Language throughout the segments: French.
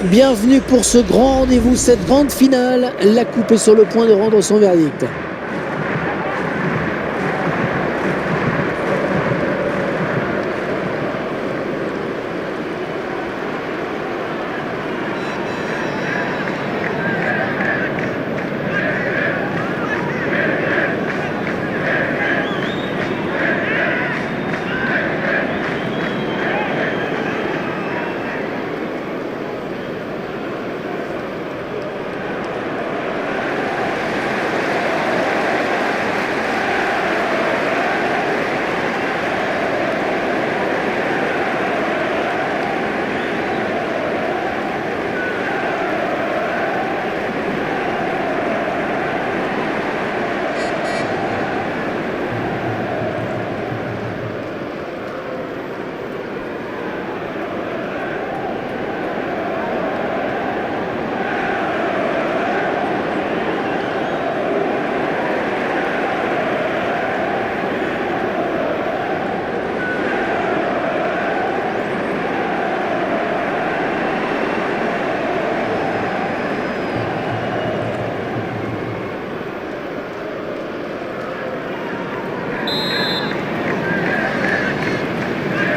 Bienvenue pour ce grand rendez-vous, cette grande finale. La coupe est sur le point de rendre son verdict.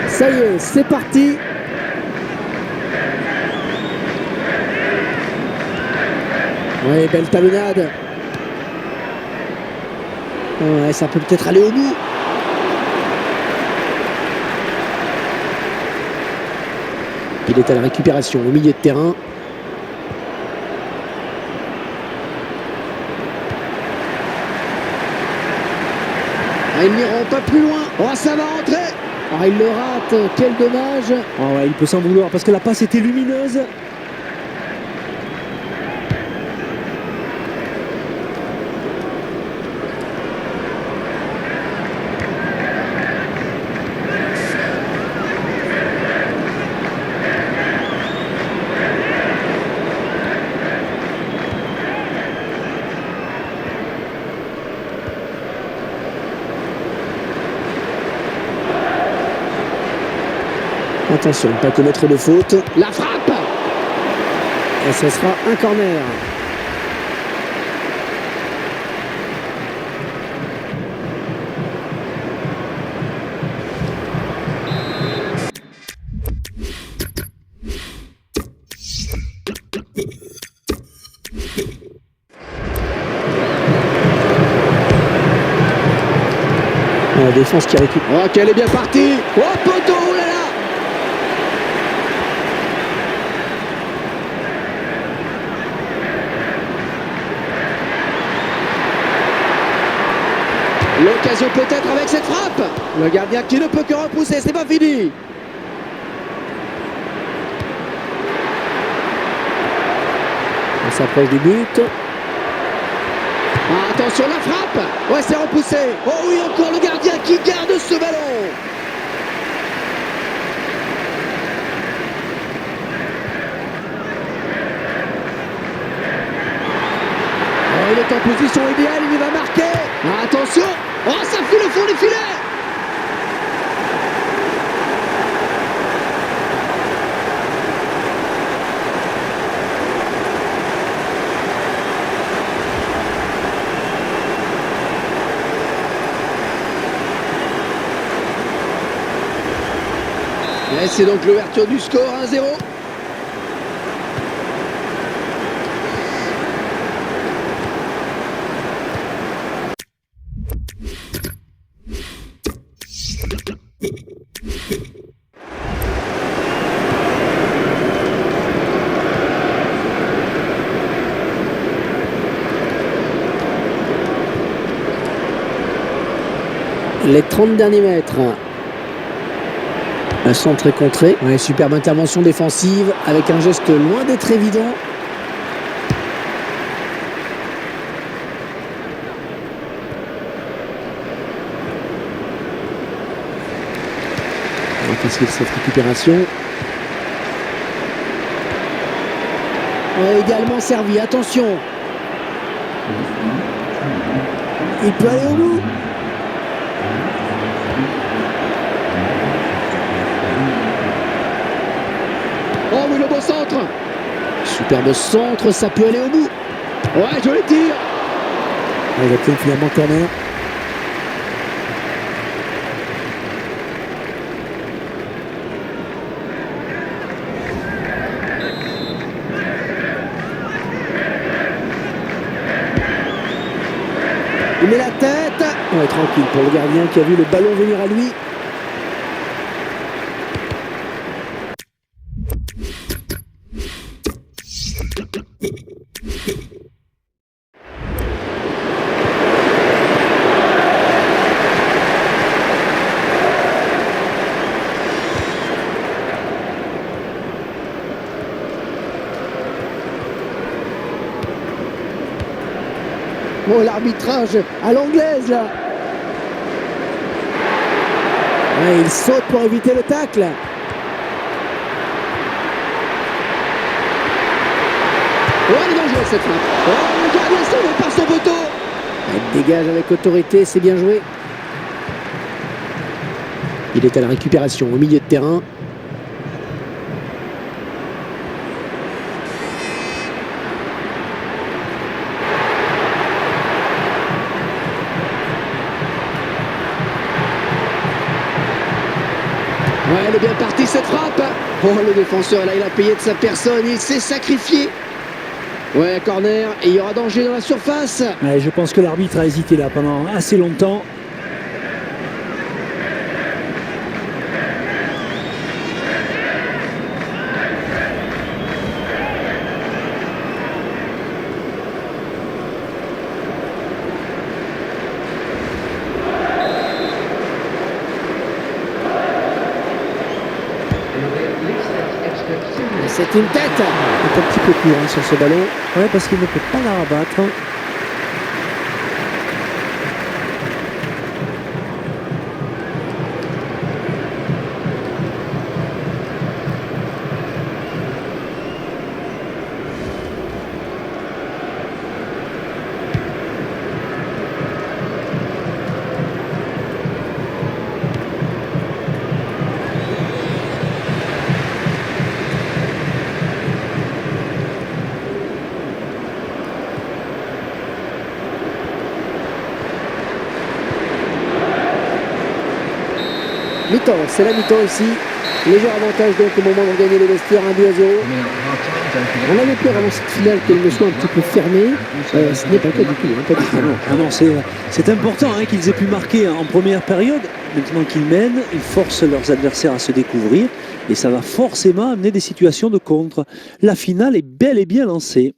Ça y est, c'est parti. Ouais, belle talonnade. Ouais, ça peut peut-être aller au bout. Il est à la récupération au milieu de terrain. Ah, ils n'iront pas plus loin. Oh, ça va rentrer. Ah, il le rate, quel dommage. Oh ouais, il peut s'en vouloir parce que la passe était lumineuse. Attention, pas commettre de faute. La frappe. Et ce sera un corner. La défense qui récupère. Oh, qu'elle est bien partie. Oh, poteau, oh là là. L'occasion peut-être avec cette frappe. Le gardien qui ne peut que repousser, c'est pas fini. On s'approche du but. Ah, attention, la frappe. Ouais, c'est repoussé. Oh oui, encore le gardien qui garde ce ballon. Oh, il est en position idéale, il va marquer. Ah, attention. Oh, ça fout le fond du filet. Et c'est donc l'ouverture du score, 1-0. Les 30 derniers mètres. Un centre est contré. Ouais, superbe intervention défensive avec un geste loin d'être évident. On va passer cette récupération. Ouais, idéalement servi, attention. Il peut aller au bout. Oh oui, le beau centre. Superbe centre, ça peut aller au bout. Ouais, joli tir. Il obtient finalement corner. Il met la tête. Ouais, tranquille pour le gardien qui a vu le ballon venir à lui. Oh, l'arbitrage à l'anglaise là. Ouais, il saute pour éviter le tacle. Oh, elle est dangereuse cette frappe. Oh, le gardien sauvé par son poteau. Elle dégage avec autorité, c'est bien joué. Il est à la récupération au milieu de terrain. Ouais, elle est bien partie cette frappe. Oh, le défenseur là, il a payé de sa personne, il s'est sacrifié. Ouais, corner, et il y aura danger dans la surface. Ouais, je pense que l'arbitre a hésité là pendant assez longtemps. C'est une tête. Il est un petit peu court sur ce ballon. Ouais, parce qu'il ne peut pas la rabattre. Mi-temps, c'est la mi-temps ici. Léger avantage donc au moment de gagner les vestiaires 1-2-0. On avait peur avant cette finale qu'elle me soit un petit peu fermée. Ce n'est pas le cas du tout. Pas du tout. Ah non, c'est important qu'ils aient pu marquer en première période. Maintenant qu'ils mènent, ils forcent leurs adversaires à se découvrir. Et ça va forcément amener des situations de contre. La finale est bel et bien lancée.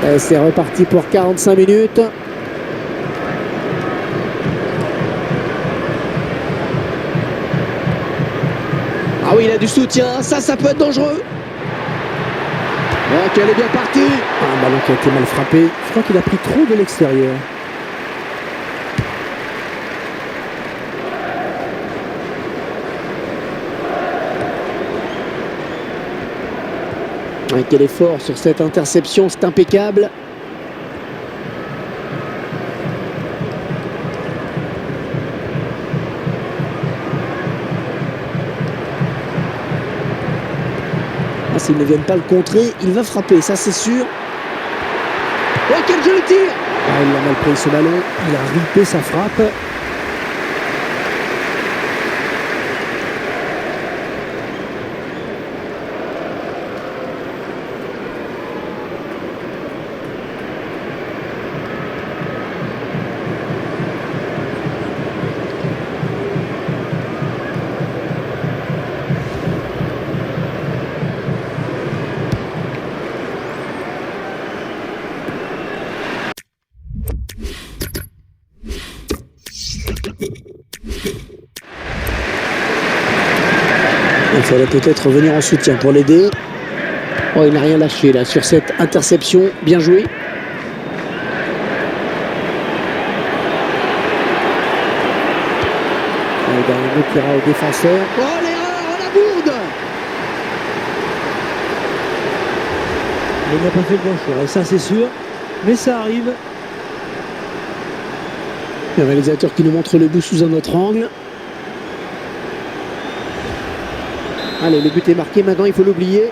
Et c'est reparti pour 45 minutes. Ah oui, il a du soutien. Ça peut être dangereux. Ok, elle est bien partie. Un ballon qui a été mal frappé. Je crois qu'il a pris trop de l'extérieur. Ouais, quel effort sur cette interception, c'est impeccable. Ah, s'ils ne viennent pas le contrer, il va frapper, ça c'est sûr. Oh, quel joli tir! Ah, il a mal pris ce ballon. Il a ripé sa frappe. Il fallait peut-être revenir en soutien pour l'aider. Oh, il n'a rien lâché là sur cette interception. Bien joué. Le dernier mot qui ira au défenseur. Oh, l'erreur, oh, la bourde! Il n'a pas fait le bon choix, et ça c'est sûr, mais ça arrive. Le réalisateur qui nous montre le but sous un autre angle. Allez, le but est marqué, maintenant il faut l'oublier.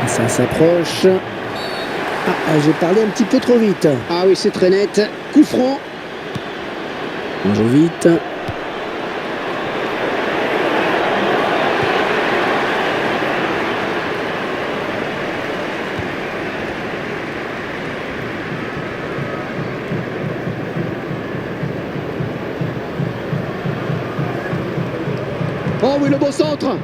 Ça s'approche. Ah, j'ai parlé un petit peu trop vite. Ah oui, c'est très net. Coup franc. On joue vite. Oh oui, le beau centre.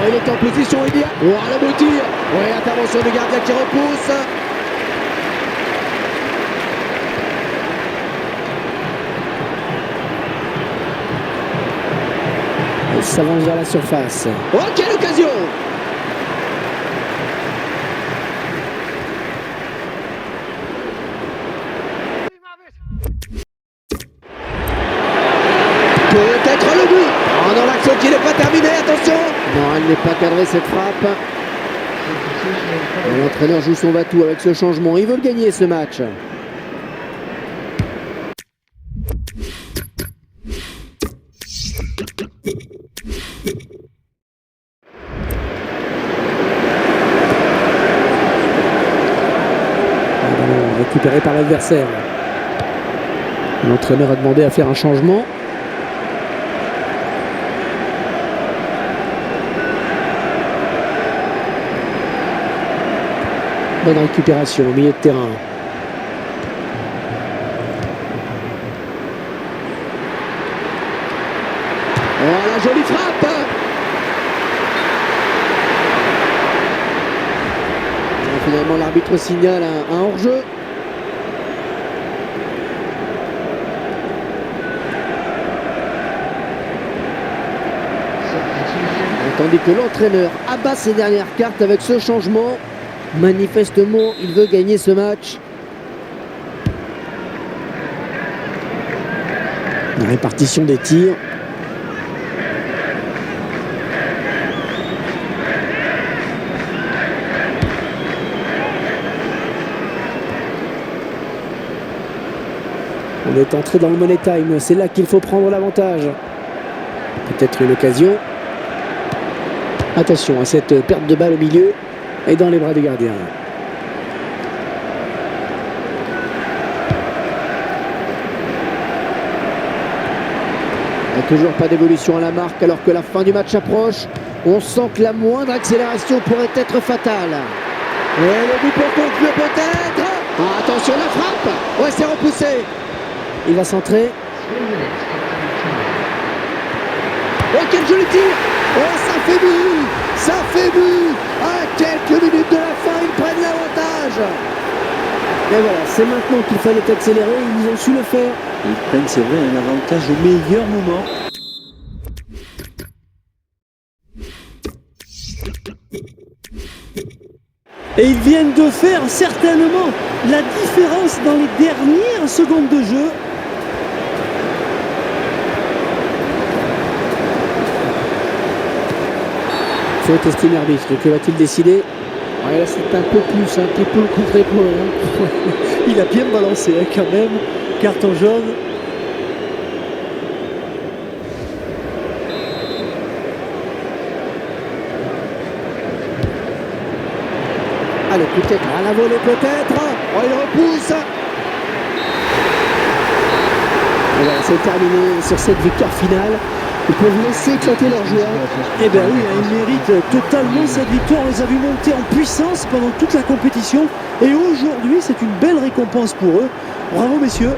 Il est en position idéale. Oh, le beau tir. Oui, intervention du gardien qui repousse. Il s'avance vers la surface. Oh, quelle occasion! Peut-être le but. Oh non, l'action qui n'est pas terminée, attention. Non, elle n'est pas cadrée cette frappe. L'entraîneur joue son va-tout avec ce changement. Il veut le gagner ce match. Récupéré par l'adversaire. L'entraîneur a demandé à faire un changement. Bonne récupération au milieu de terrain. Oh, la jolie frappe! Et finalement, l'arbitre signale un hors-jeu. Tandis que l'entraîneur abat ses dernières cartes avec ce changement. Manifestement, il veut gagner ce match. La répartition des tirs. On est entré dans le money time. C'est là qu'il faut prendre l'avantage. Peut-être une occasion. Attention à cette perte de balle au milieu et dans les bras du gardien. Il n'y a toujours pas d'évolution à la marque alors que la fin du match approche. On sent que la moindre accélération pourrait être fatale. Et le but pour conclure peut-être. Ah, attention la frappe. Ouais, c'est repoussé. Il va centrer. Oh, quel joli tir. Oh, ça fait but. Ça fait but. À quelques minutes de la fin, ils prennent l'avantage. Et voilà, c'est maintenant qu'il fallait accélérer. Ils ont su le faire. Ils prennent, c'est vrai, un avantage au meilleur moment. Et ils viennent de faire certainement la différence dans les dernières secondes de jeu. Faut estimer l'arbitre. Que va-t-il décider? Ah, là, c'est un peu plus, un petit peu le contre-épaule. Hein. Il a bien balancé hein, quand même. Carton jaune. Allez, peut-être à la volée, peut-être. Oh, il repousse. Et voilà, c'est terminé sur cette victoire finale. Ils peuvent laisser éclater leur joie. Eh bien oui, ils méritent totalement cette victoire. On les a vus monter en puissance pendant toute la compétition. Et aujourd'hui, c'est une belle récompense pour eux. Bravo messieurs.